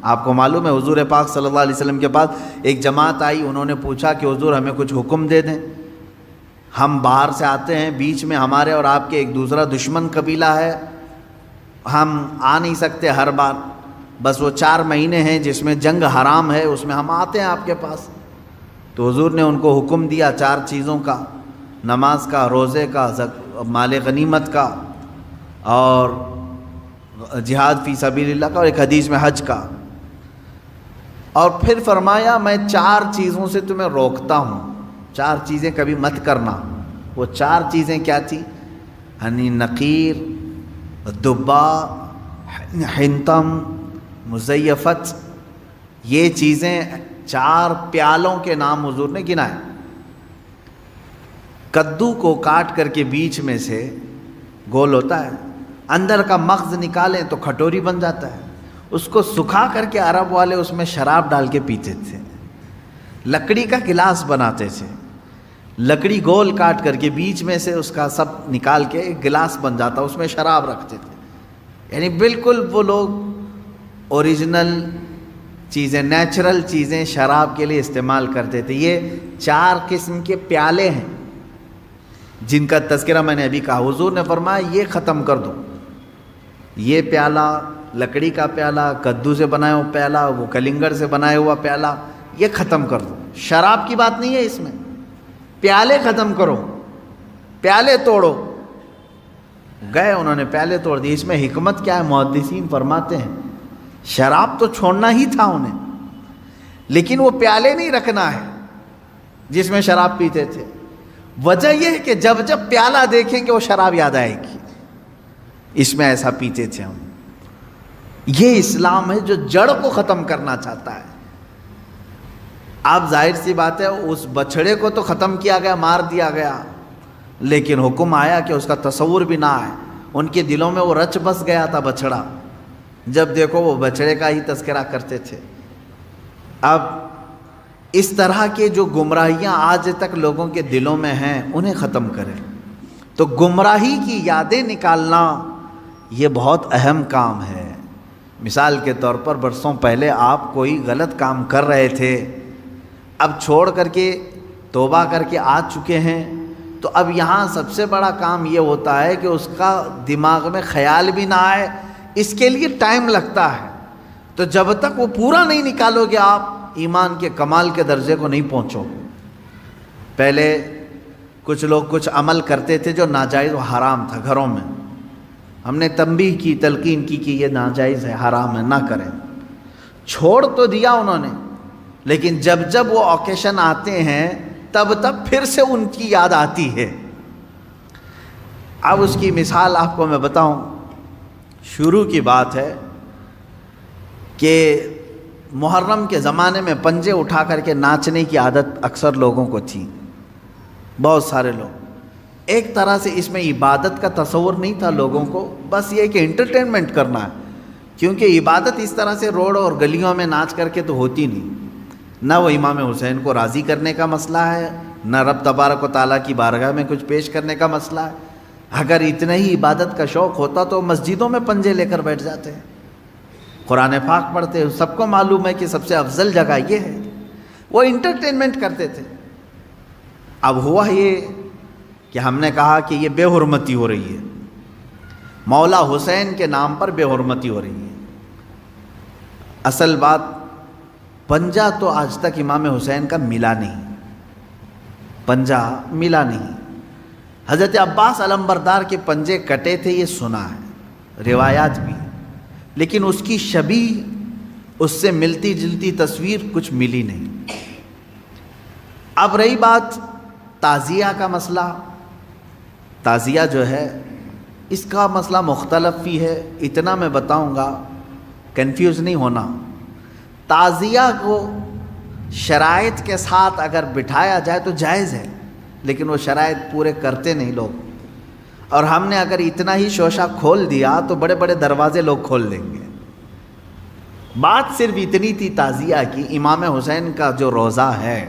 آپ کو معلوم ہے حضور پاک صلی اللہ علیہ وسلم کے پاس ایک جماعت آئی، انہوں نے پوچھا کہ حضور ہمیں کچھ حکم دے دیں، ہم باہر سے آتے ہیں، بیچ میں ہمارے اور آپ کے ایک دوسرا دشمن قبیلہ ہے، ہم آ نہیں سکتے ہر بار، بس وہ 4 مہینے ہیں جس میں جنگ حرام ہے، اس میں ہم آتے ہیں آپ کے پاس۔ تو حضور نے ان کو حکم دیا 4 چیزوں کا، نماز کا، روزے کا، مال غنیمت کا، اور جہاد فی سبیل اللہ کا، اور ایک حدیث میں حج کا۔ اور پھر فرمایا میں 4 چیزوں سے تمہیں روکتا ہوں، 4 چیزیں کبھی مت کرنا۔ وہ 4 چیزیں کیا تھی؟ یعنی نقیر، دبا، حنتم، مزیفت، یہ چیزیں 4 پیالوں کے نام حضور نے گنائے۔ کدو کو کاٹ کر کے بیچ میں سے گول ہوتا ہے، اندر کا مغز نکالیں تو کھٹوری بن جاتا ہے، اس کو سکھا کر کے عرب والے اس میں شراب ڈال کے پیتے تھے۔ لکڑی کا گلاس بناتے تھے، لکڑی گول کاٹ کر کے بیچ میں سے اس کا سب نکال کے ایک گلاس بن جاتا، اس میں شراب رکھتے تھے۔ یعنی بالکل وہ لوگ اوریجنل چیزیں، نیچرل چیزیں شراب کے لیے استعمال کرتے تھے۔ یہ 4 قسم کے پیالے ہیں جن کا تذکرہ میں نے ابھی کہا۔ حضور نے فرمایا یہ ختم کر دو، یہ پیالہ، لکڑی کا پیالہ، کدو سے بنایا ہوا پیالہ، وہ کلنگر سے بنایا ہوا پیالہ، یہ ختم کر دو۔ شراب کی بات نہیں ہے اس میں، پیالے ختم کرو، پیالے توڑو۔ گئے انہوں نے پیالے توڑ دیے۔ اس میں حکمت کیا ہے؟ محدثین فرماتے ہیں شراب تو چھوڑنا ہی تھا انہیں، لیکن وہ پیالے نہیں رکھنا ہے جس میں شراب پیتے تھے۔ وجہ یہ ہے کہ جب جب پیالہ دیکھیں گے وہ شراب یاد آئے گی، اس میں ایسا پیتے تھے ہم۔ یہ اسلام ہے جو جڑ کو ختم کرنا چاہتا ہے۔ اب ظاہر سی بات ہے اس بچھڑے کو تو ختم کیا گیا، مار دیا گیا، لیکن حکم آیا کہ اس کا تصور بھی نہ آئے۔ ان کے دلوں میں وہ رچ بس گیا تھا بچھڑا، جب دیکھو وہ بچڑے کا ہی تذکرہ کرتے تھے۔ اب اس طرح کے جو گمراہیاں آج تک لوگوں کے دلوں میں ہیں انہیں ختم کریں۔ تو گمراہی کی یادیں نکالنا یہ بہت اہم کام ہے۔ مثال کے طور پر برسوں پہلے آپ کوئی غلط کام کر رہے تھے، اب چھوڑ کر کے توبہ کر کے آ چکے ہیں، تو اب یہاں سب سے بڑا کام یہ ہوتا ہے کہ اس کا دماغ میں خیال بھی نہ آئے، اس کے لیے ٹائم لگتا ہے۔ تو جب تک وہ پورا نہیں نکالو گے آپ ایمان کے کمال کے درجے کو نہیں پہنچو گے۔ پہلے کچھ لوگ کچھ عمل کرتے تھے جو ناجائز و حرام تھا گھروں میں، ہم نے تنبیہ کی، تلقین کی کہ یہ ناجائز ہے، حرام ہے، نہ کریں۔ چھوڑ تو دیا انہوں نے، لیکن جب جب وہ اوکیشن آتے ہیں تب تب پھر سے ان کی یاد آتی ہے۔ اب اس کی مثال آپ کو میں بتاؤں، شروع کی بات ہے کہ محرم کے زمانے میں پنجے اٹھا کر کے ناچنے کی عادت اکثر لوگوں کو تھی، بہت سارے لوگ۔ ایک طرح سے اس میں عبادت کا تصور نہیں تھا لوگوں کو، بس یہ کہ انٹرٹینمنٹ کرنا ہے، کیونکہ عبادت اس طرح سے روڈ اور گلیوں میں ناچ کر کے تو ہوتی نہیں۔ نہ وہ امام حسین کو راضی کرنے کا مسئلہ ہے، نہ رب تبارک و تعالیٰ کی بارگاہ میں کچھ پیش کرنے کا مسئلہ ہے۔ اگر اتنا ہی عبادت کا شوق ہوتا تو مسجدوں میں پنجے لے کر بیٹھ جاتے ہیں، قرآن پاک پڑھتے ہیں۔ سب کو معلوم ہے کہ سب سے افضل جگہ یہ ہے۔ وہ انٹرٹینمنٹ کرتے تھے۔ اب ہوا یہ کہ ہم نے کہا کہ یہ بے حرمتی ہو رہی ہے، مولا حسین کے نام پر بے حرمتی ہو رہی ہے۔ اصل بات پنجہ تو آج تک امام حسین کا ملا نہیں، پنجہ ملا نہیں۔ حضرت عباس علمبردار کے پنجے کٹے تھے یہ سنا ہے، روایات بھی، لیکن اس کی شبیہ، اس سے ملتی جلتی تصویر کچھ ملی نہیں۔ اب رہی بات تعزیہ کا مسئلہ، تعزیہ جو ہے اس کا مسئلہ مختلف بھی ہے، اتنا میں بتاؤں گا، کنفیوز نہیں ہونا۔ تعزیہ کو شرائط کے ساتھ اگر بٹھایا جائے تو جائز ہے، لیکن وہ شرائط پورے کرتے نہیں لوگ، اور ہم نے اگر اتنا ہی شوشہ کھول دیا تو بڑے بڑے دروازے لوگ کھول دیں گے۔ بات صرف اتنی تھی تعزیہ کی، امام حسین کا جو روضہ ہے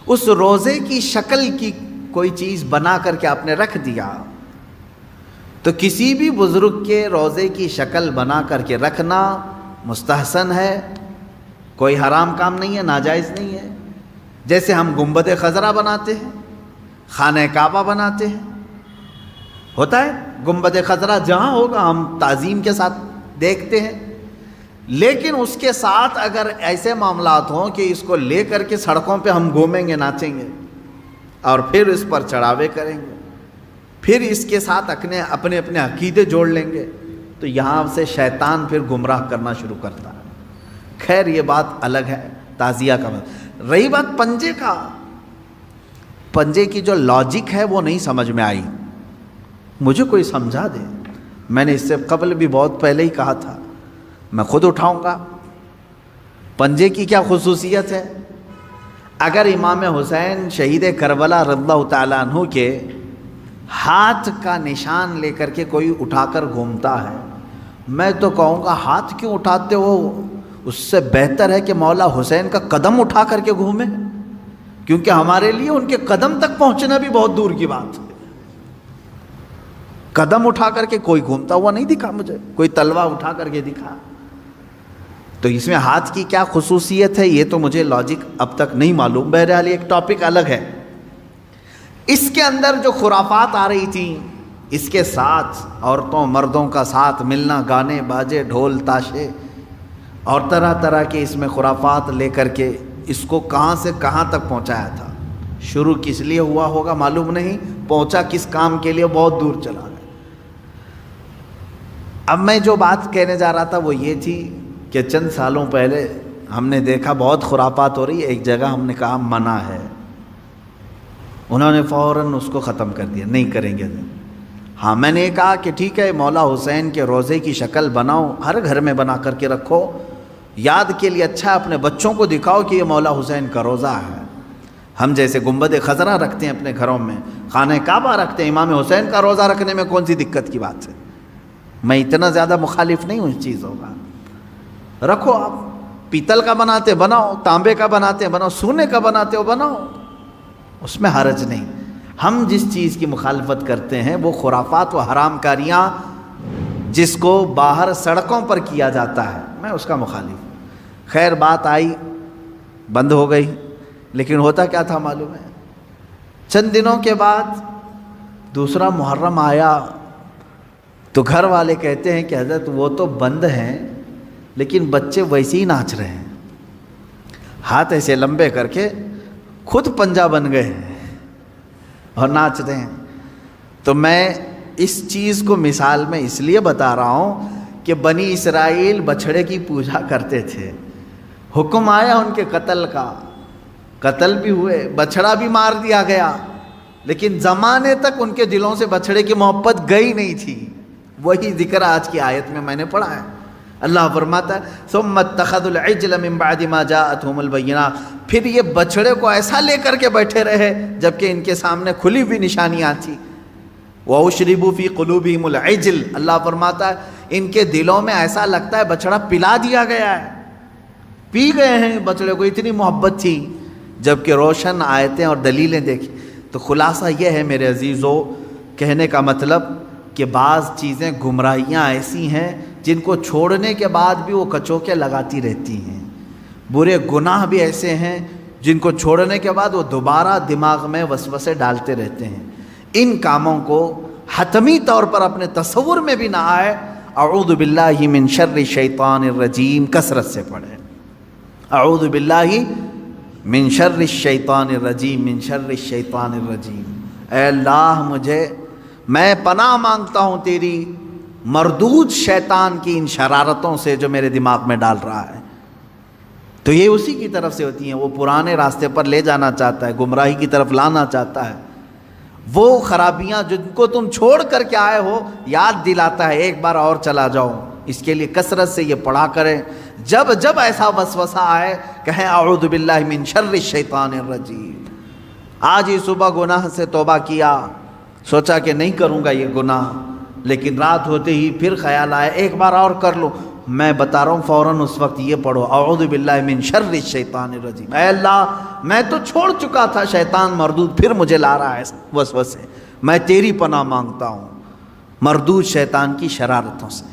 اس روضے کی شکل کی کوئی چیز بنا کر کے آپ نے رکھ دیا، تو کسی بھی بزرگ کے روضے کی شکل بنا کر کے رکھنا مستحسن ہے، کوئی حرام کام نہیں ہے، ناجائز نہیں ہے۔ جیسے ہم گنبد خضرا بناتے ہیں، خانہ کعبہ بناتے ہیں، ہوتا ہے گنبد خضرا جہاں ہوگا ہم تعظیم کے ساتھ دیکھتے ہیں، لیکن اس کے ساتھ اگر ایسے معاملات ہوں کہ اس کو لے کر کے سڑکوں پہ ہم گھومیں گے، ناچیں گے اور پھر اس پر چڑھاوے کریں گے، پھر اس کے ساتھ اپنے اپنے عقیدے جوڑ لیں گے، تو یہاں سے شیطان پھر گمراہ کرنا شروع کرتا ہے۔ خیر یہ بات الگ ہے، تعزیہ کا مطلب۔ رہی بات پنجے کا، پنجے کی جو لاجک ہے وہ نہیں سمجھ میں آئی، مجھے کوئی سمجھا دے۔ میں نے اس سے قبل بھی بہت پہلے ہی کہا تھا، میں خود اٹھاؤں گا۔ پنجے کی کیا خصوصیت ہے؟ اگر امام حسین شہید کربلا رضی اللہ تعالیٰ عنہ کے ہاتھ کا نشان لے کر کے کوئی اٹھا کر گھومتا ہے، میں تو کہوں گا ہاتھ کیوں اٹھاتے ہو؟ اس سے بہتر ہے کہ مولا حسین کا قدم اٹھا کر کے گھومیں، کیونکہ ہمارے لیے ان کے قدم تک پہنچنا بھی بہت دور کی بات ہے۔ قدم اٹھا کر کے کوئی گھومتا ہوا نہیں دکھا مجھے، کوئی تلوار اٹھا کر کے دکھا۔ تو اس میں ہاتھ کی کیا خصوصیت ہے یہ تو مجھے لاجک اب تک نہیں معلوم، بہرحال ایک ٹاپک الگ ہے۔ اس کے اندر جو خرافات آ رہی تھیں، اس کے ساتھ عورتوں مردوں کا ساتھ ملنا، گانے باجے ڈھول تاشے اور طرح طرح کے اس میں خرافات لے کر کے اس کو کہاں سے کہاں تک پہنچایا تھا۔ شروع کس لیے ہوا ہوگا معلوم نہیں، پہنچا کس کام کے لیے بہت دور چلا گیا۔ اب میں جو بات کہنے جا رہا تھا وہ یہ تھی کہ چند سالوں پہلے ہم نے دیکھا بہت خرافات ہو رہی ہے، ایک جگہ ہم نے کہا منع ہے، انہوں نے فوراً اس کو ختم کر دیا، نہیں کریں گے۔ ہاں میں نے کہا کہ ٹھیک ہے مولا حسین کے روزے کی شکل بناؤ، ہر گھر میں بنا کر کے رکھو، یاد کے لیے اچھا اپنے بچوں کو دکھاؤ کہ یہ مولا حسین کا روزہ ہے۔ ہم جیسے گنبد خضرا رکھتے ہیں اپنے گھروں میں، خانہ کعبہ رکھتے ہیں، امام حسین کا روزہ رکھنے میں کون سی دقت کی بات ہے؟ میں اتنا زیادہ مخالف نہیں ہوں اس چیزوں کا، رکھو آپ، پیتل کا بناتے بناؤ، تانبے کا بناتے بناؤ، سونے کا بناتے ہو بناؤ، اس میں حرج نہیں۔ ہم جس چیز کی مخالفت کرتے ہیں وہ خرافات و حرام کاریاں جس کو باہر سڑکوں پر کیا جاتا ہے، میں اس کا مخالف ہوں۔ خیر بات آئی بند ہو گئی، لیکن ہوتا کیا تھا معلوم ہے؟ چند دنوں کے بعد دوسرا محرم آیا تو گھر والے کہتے ہیں کہ حضرت وہ تو بند ہیں لیکن بچے ویسے ہی ناچ رہے ہیں، ہاتھ ایسے لمبے کر کے خود پنجا بن گئے ہیں اور ناچ رہے ہیں۔ تو میں اس چیز کو مثال میں اس لیے بتا رہا ہوں کہ بنی اسرائیل بچھڑے کی پوجا کرتے تھے، حکم آیا ان کے قتل کا، قتل بھی ہوئے، بچھڑا بھی مار دیا گیا، لیکن زمانے تک ان کے دلوں سے بچھڑے کی محبت گئی نہیں تھی۔ وہی ذکر آج کی آیت میں نے پڑھا ہے، اللہ فرماتا ہے ثم اتخذوا العجل من بعد ما جاءتهم البینات، پھر یہ بچھڑے کو ایسا لے کر کے بیٹھے رہے جبکہ ان کے سامنے کھلی ہوئی نشانیاں تھیں۔ وَأُشْرِبُوا فِي قُلُوبِهِمُ الْعِجْلَ، اللہ فرماتا ہے ان کے دلوں میں ایسا لگتا ہے بچڑا پلا دیا گیا ہے، پی گئے ہیں بچڑے کو، اتنی محبت تھی، جبکہ روشن آیتیں اور دلیلیں دیکھی۔ تو خلاصہ یہ ہے میرے عزیزو، کہنے کا مطلب کہ بعض چیزیں گمراہیاں ایسی ہیں جن کو چھوڑنے کے بعد بھی وہ کچوکے لگاتی رہتی ہیں، برے گناہ بھی ایسے ہیں جن کو چھوڑنے کے بعد وہ دوبارہ دماغ میں وسوسے ڈالتے رہتے ہیں۔ ان کاموں کو حتمی طور پر اپنے تصور میں بھی نہ آئے، اعوذ باللہ من شر الشیطان الرجیم کثرت سے پڑھیں، اعوذ باللہ من شر الشیطان الرجیم، من شر الشیطان الرجیم۔ اے اللہ میں پناہ مانگتا ہوں تیری مردود شیطان کی ان شرارتوں سے جو میرے دماغ میں ڈال رہا ہے۔ تو یہ اسی کی طرف سے ہوتی ہیں، وہ پرانے راستے پر لے جانا چاہتا ہے، گمراہی کی طرف لانا چاہتا ہے، وہ خرابیاں جن کو تم چھوڑ کر کے آئے ہو یاد دلاتا ہے ایک بار اور چلا جاؤ۔ اس کے لیے کثرت سے یہ پڑھا کریں، جب جب ایسا وسوسہ آئے کہیں اعوذ باللہ من شر الشیطان الرجیم۔ آج ہی صبح گناہ سے توبہ کیا، سوچا کہ نہیں کروں گا یہ گناہ، لیکن رات ہوتے ہی پھر خیال آیا ایک بار اور کر لو، میں بتا رہا ہوں فوراً اس وقت یہ پڑھو اعوذ باللہ من شر الشیطان الرجیم۔ اے اللہ میں تو چھوڑ چکا تھا شیطان مردود، پھر مجھے لا رہا ہے وسوسے، میں تیری پناہ مانگتا ہوں مردود شیطان کی شرارتوں سے۔